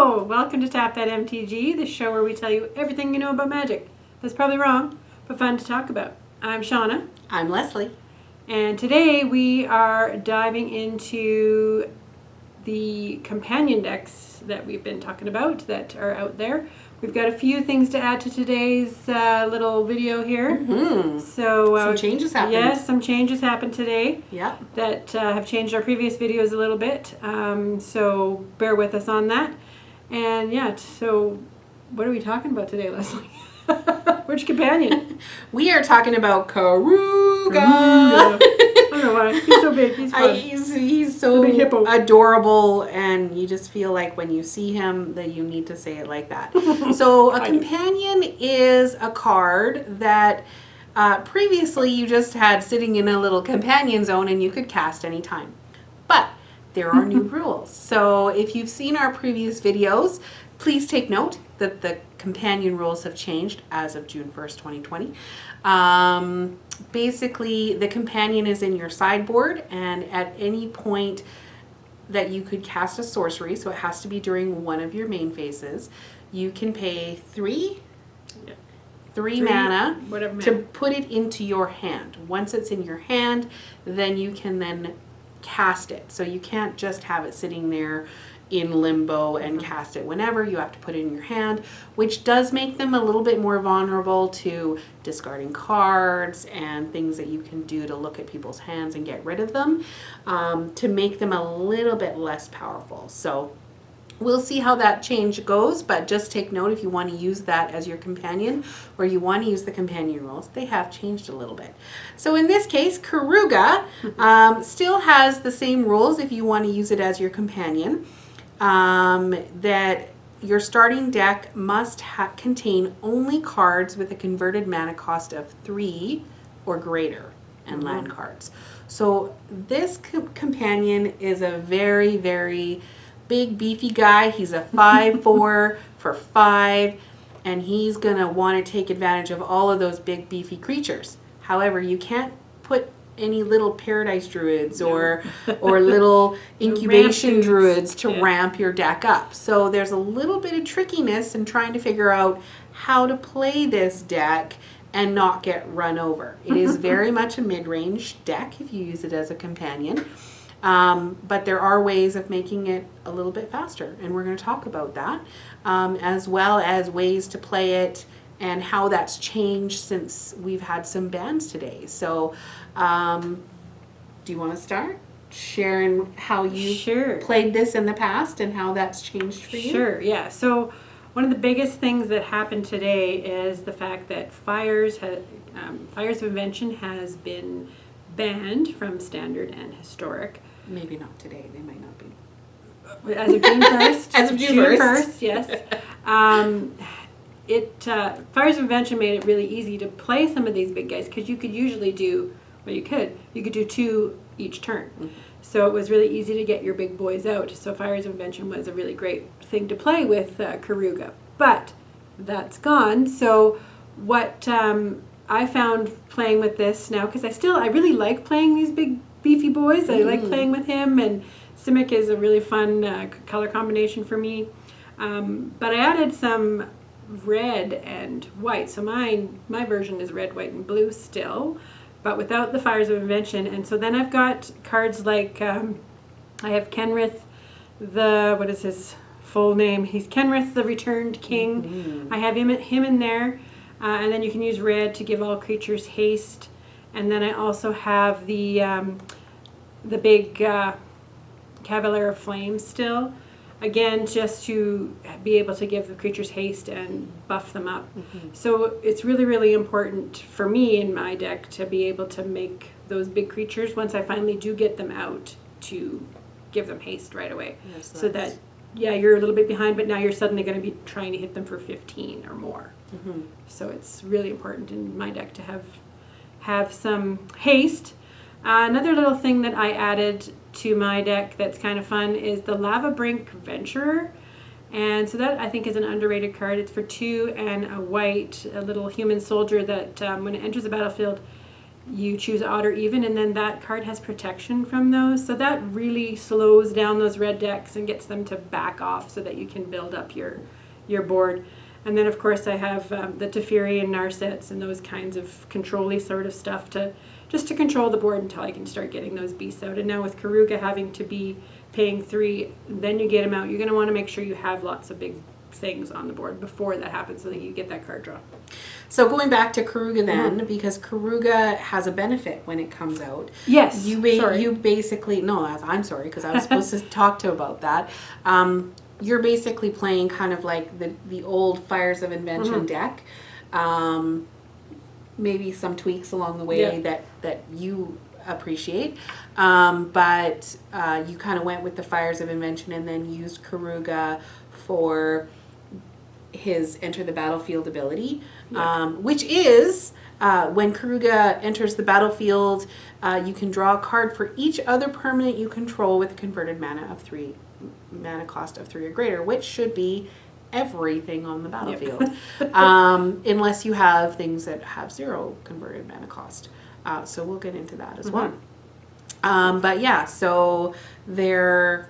Hello! Welcome to Tap That MTG, the show where we tell you everything you know about magic. That's probably wrong, but fun to talk about. I'm Shauna. I'm Leslie. And today we are diving into the companion decks that we've been talking about that are out there. We've got a few things to add to today's little video here. Mm-hmm. So some changes happened. Yes, some changes happened today. Yep. That have changed our previous videos a little bit. So bear with us on that. And yeah, so what are we talking about today, Leslie? Which companion? We are talking about Keruga. I don't know why. He's so big. He's fun. He's so big hippo. adorable, and you just feel like when you see him that you need to say it like that. So a companion is a card that previously you just had sitting in a little companion zone and you could cast anytime. But there are new rules. So if you've seen our previous videos, please take note that the companion rules have changed as of June 1st, 2020. Basically, the companion is in your sideboard, and at any point that you could cast a sorcery, so it has to be during one of your main phases, you can pay three mana to put it into your hand. Once it's in your hand, then you can then cast it. So you can't just have it sitting there in limbo and cast it whenever. You have to put it in your hand, which does make them a little bit more vulnerable to discarding cards and things that you can do to look at people's hands and get rid of them, to make them a little bit less powerful. So we'll see how that change goes, but just take note if you want to use that as your companion or you want to use the companion rules. They have changed a little bit. So in this case, Keruga still has the same rules if you want to use it as your companion, that your starting deck must contain only cards with a converted mana cost of 3 or greater and land cards. So this companion is a very, very big beefy guy. He's a 5/4 for 5, and he's gonna want to take advantage of all of those big beefy creatures. However, you can't put any little paradise druids or little incubation druids to ramp your deck up. So there's a little bit of trickiness in trying to figure out how to play this deck and not get run over. It is very much a mid-range deck if you use it as a companion. But there are ways of making it a little bit faster, and we're going to talk about that, as well as ways to play it and how that's changed since we've had some bans today. So do you want to start sharing how you played this in the past and how that's changed for you? Sure, yeah. So one of the biggest things that happened today is the fact that Fires of Invention has been banned from Standard and Historic. Maybe not today. They might not be. As of June 1st. As of June 1st, yes. Fires of Invention made it really easy to play some of these big guys because you could usually do, well, you could do 2 each turn. Mm-hmm. So it was really easy to get your big boys out. So Fires of Invention was a really great thing to play with Keruga. But that's gone. So what I found playing with this now, because I really like playing these big beefy boys. I like playing with him, and Simic is a really fun color combination for me. But I added some red and white. So my version is red, white, and blue still, but without the Fires of Invention. And so then I've got cards like I have Kenrith, what is his full name? He's Kenrith the Returned King. Mm-hmm. I have him in there. And then you can use red to give all creatures haste. And then I also have the big Cavalier of Flames still. Again, just to be able to give the creatures haste and buff them up. Mm-hmm. So it's really, really important for me in my deck to be able to make those big creatures, once I finally do get them out, to give them haste right away. Yes, so that, you're a little bit behind, but now you're suddenly going to be trying to hit them for 15 or more. Mm-hmm. So it's really important in my deck to have some haste. Another little thing that I added to my deck that's kind of fun is the Lava Brink Venturer. And so that, I think, is an underrated card. It's for 2 and a white, a little human soldier that when it enters the battlefield, you choose odd or even, and then that card has protection from those. So that really slows down those red decks and gets them to back off so that you can build up your board. And then, of course, I have the Teferi and Narsets and those kinds of control-y sort of stuff to control the board until I can start getting those beasts out. And now with Keruga having to be paying 3, then you get them out. You're going to want to make sure you have lots of big things on the board before that happens so that you get that card draw. So going back to Keruga then, because Keruga has a benefit when it comes out. Yes. You basically, no, I'm sorry, because I was supposed to talk to about that. You're basically playing kind of like the old Fires of Invention deck. Maybe some tweaks along the way that you appreciate. But you kind of went with the Fires of Invention and then used Keruga for his Enter the Battlefield ability, which is when Keruga enters the battlefield, you can draw a card for each other permanent you control with a converted mana cost of 3 or greater, which should be everything on the battlefield, unless you have things that have 0 converted mana cost. So we'll get into that as well. But yeah, so there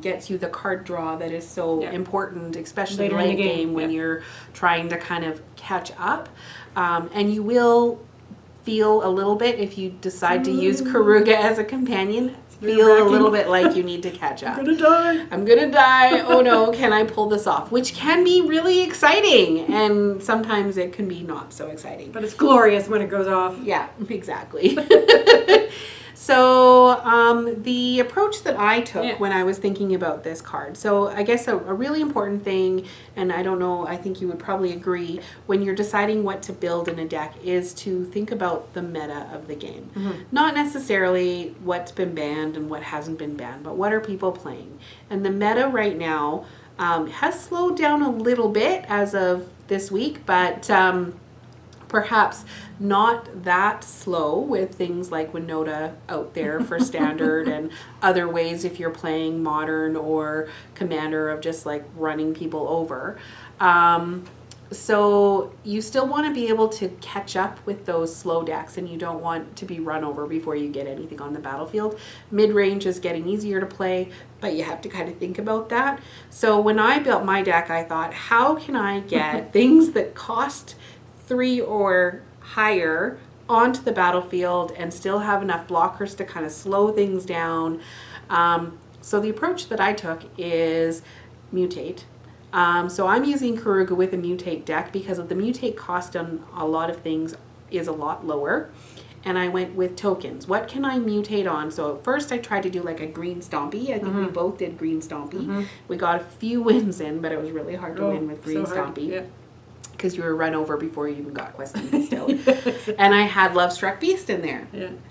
gets you the card draw that is so important, especially later late in the game when you're trying to kind of catch up. And you will feel a little bit if you decide to use Keruga as a companion. Feel a little bit like you need to catch up. I'm gonna die. Oh no, can I pull this off? Which can be really exciting, and sometimes it can be not so exciting. But it's glorious when it goes off. Yeah, exactly. So the approach that I took when I was thinking about this card, so I guess a really important thing, and I don't know, I think you would probably agree, when you're deciding what to build in a deck is to think about the meta of the game. Not necessarily what's been banned and what hasn't been banned, but what are people playing? And the meta right now has slowed down a little bit as of this week, but perhaps not that slow with things like Winota out there for standard and other ways if you're playing modern or commander of just like running people over. So you still want to be able to catch up with those slow decks, and you don't want to be run over before you get anything on the battlefield. Mid-range is getting easier to play, but you have to kind of think about that. So when I built my deck, I thought, how can I get things that cost 3 or higher onto the battlefield and still have enough blockers to kind of slow things down? So the approach that I took is mutate. So I'm using Keruga with a mutate deck because of the mutate cost on a lot of things is a lot lower. And I went with tokens. What can I mutate on? So at first I tried to do like a green stompy. I think we both did green stompy. We got a few wins in, but it was really hard to win with green stompy. Because you were run over before you even got questions still. And I had Love Struck Beast in there.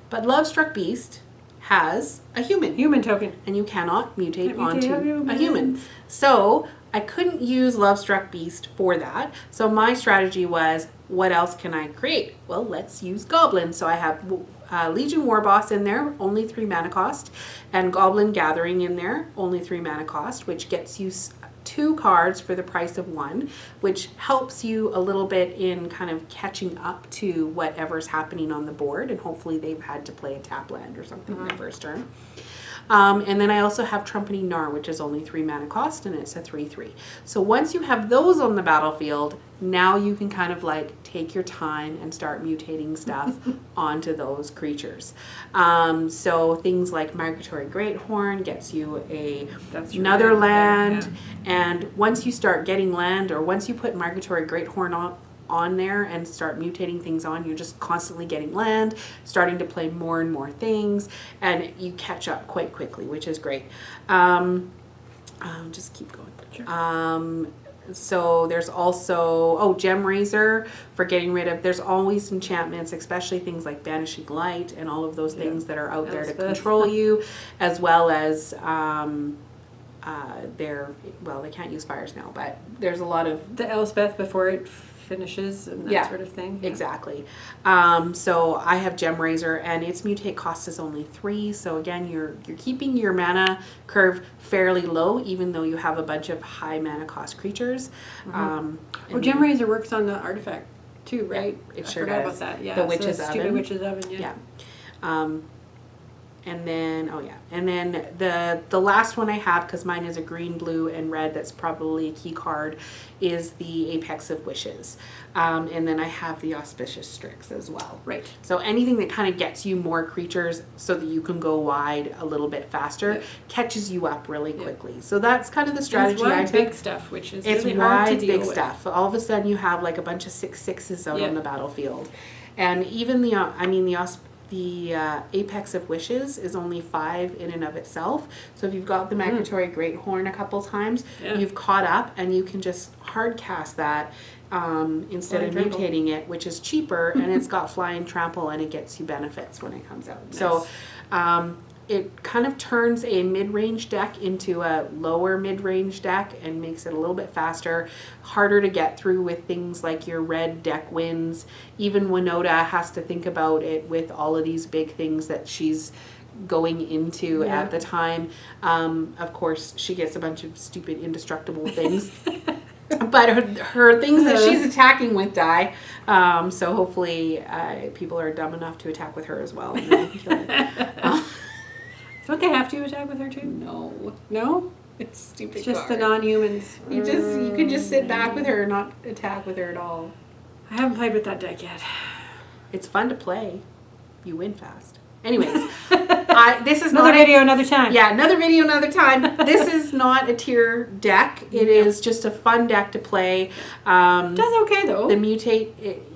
But Love Struck Beast has a human token, and you cannot mutate onto a human. So I couldn't use Love Struck Beast for that. So my strategy was, what else can I create? Well, let's use Goblin. So I have Legion Warboss in there, only 3 mana cost, and Goblin Gathering in there, only 3 mana cost, which gets you 2 cards for the price of 1, which helps you a little bit in kind of catching up to whatever's happening on the board, and hopefully they've had to play a tap land or something in their first turn. And then I also have Trumpeting Gnar, which is only 3 mana cost, and it's a 3/3. So once you have those on the battlefield, now you can kind of like take your time and start mutating stuff onto those creatures. So things like Migratory Greathorn gets you another land, and once you start getting land, or once you put Migratory Greathorn on there and start mutating things on, you're just constantly getting land, starting to play more and more things, and you catch up quite quickly, which is great. Just keep going. Sure. So there's also, Gem Razor for getting rid of, there's always enchantments, especially things like Banishing Light and all of those things that are out there to control you, as well as they can't use fires now, but there's a lot of... The Elspeth before it finishes and that sort of thing. Exactly. So I have Gem Razor, and its mutate cost is only 3. So again, you're keeping your mana curve fairly low, even though you have a bunch of high mana cost creatures. Gem Razor works on the artifact too, right? it I sure forgot does. about that. Yeah, The so witch's stupid oven. witch's oven. Yeah. Yeah. And then, and then the last one I have, because mine is a green, blue, and red, that's probably a key card, is the Apex of Wishes. And then I have the Auspicious Strix as well. Right. So anything that kind of gets you more creatures so that you can go wide a little bit faster, Yep. catches you up really Yep. quickly. So that's kind of the And strategy it's wide, I took. big stuff, which is It's really hard to wide, deal big with. stuff. All of a sudden, you have like a bunch of 6/6s out Yep. on the battlefield, and even the Apex of Wishes is only 5 in and of itself. So if you've got the Migratory Great Horn a couple times, Yeah. you've caught up, and you can just hard cast that instead Flying of Trample. mutating it, which is cheaper, and it's got Flying Trample, and it gets you benefits when it comes out. Nice. So it kind of turns a mid-range deck into a lower mid-range deck and makes it a little bit faster, harder to get through with things like your red deck wins. Even Winota has to think about it with all of these big things that she's going into Yeah. at the time. Of course, she gets a bunch of stupid indestructible things. But her things that she's attacking with die. So hopefully people are dumb enough to attack with her as well. And then kill her. Don't they have to attack with her too? No, No? it's stupid. It's just card. the non-humans. You can just sit back with her and not attack with her at all. I haven't played with that deck yet. It's fun to play. You win fast. Anyways, this is Another not video, another time. Yeah, another video, another time. This is not a tier deck. It is just a fun deck to play. It does okay though. The mutate,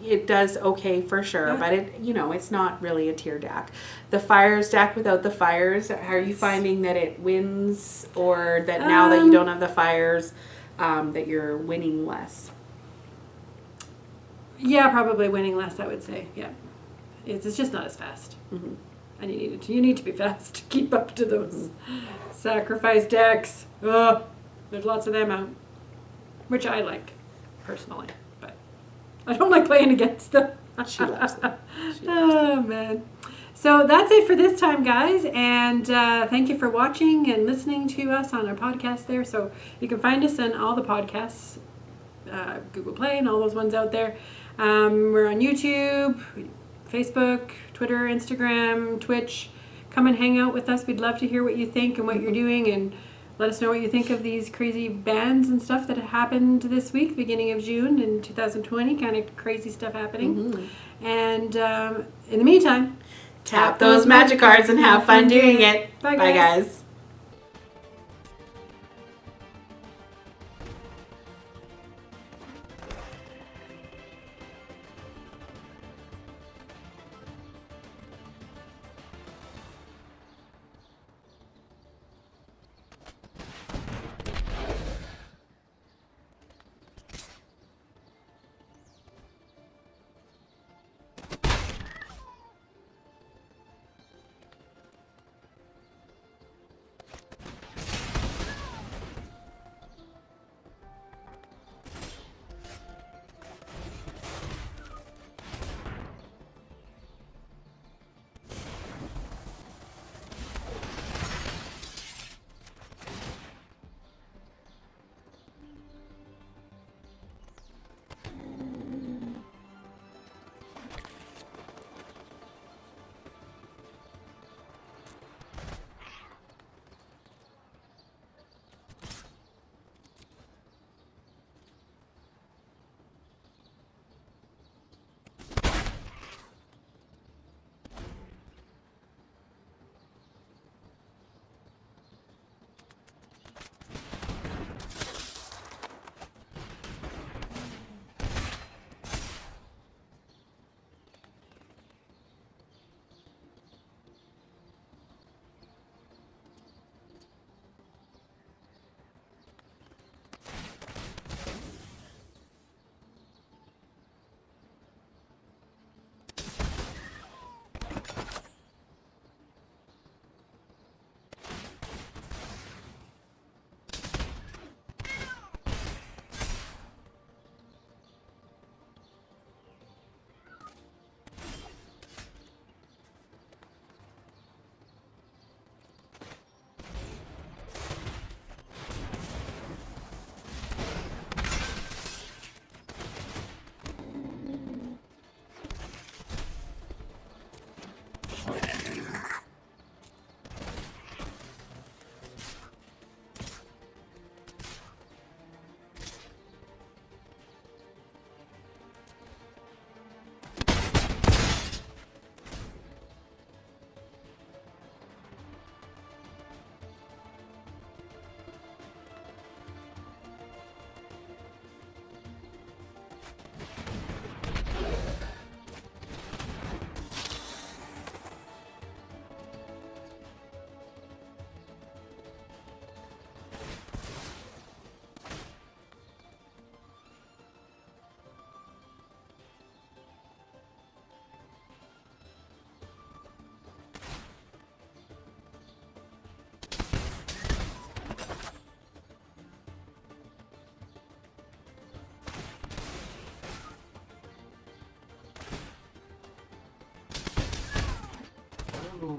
it does okay for sure, Yeah. but it's not really a tier deck. The fires deck without the fires, are you finding that it wins, or that now that you don't have the fires, that you're winning less? Yeah, probably winning less, I would say. Yeah. It's just not as fast. Mhm. And you need to be fast to keep up to those sacrifice decks. Ugh, there's lots of them out, which I like personally, but I don't like playing against them. She loves them. Oh man. So that's it for this time, guys, and thank you for watching and listening to us on our podcast there. So you can find us on all the podcasts, Google Play and all those ones out there. We're on YouTube, Facebook, Twitter, Instagram, Twitch. Come and hang out with us. We'd love to hear what you think and what you're doing, and let us know what you think of these crazy bans and stuff that happened this week, beginning of June in 2020. Kind of crazy stuff happening. And in the meantime, Tap those magic cards and have fun doing it. Bye, Bye, guys. guys. Ooh,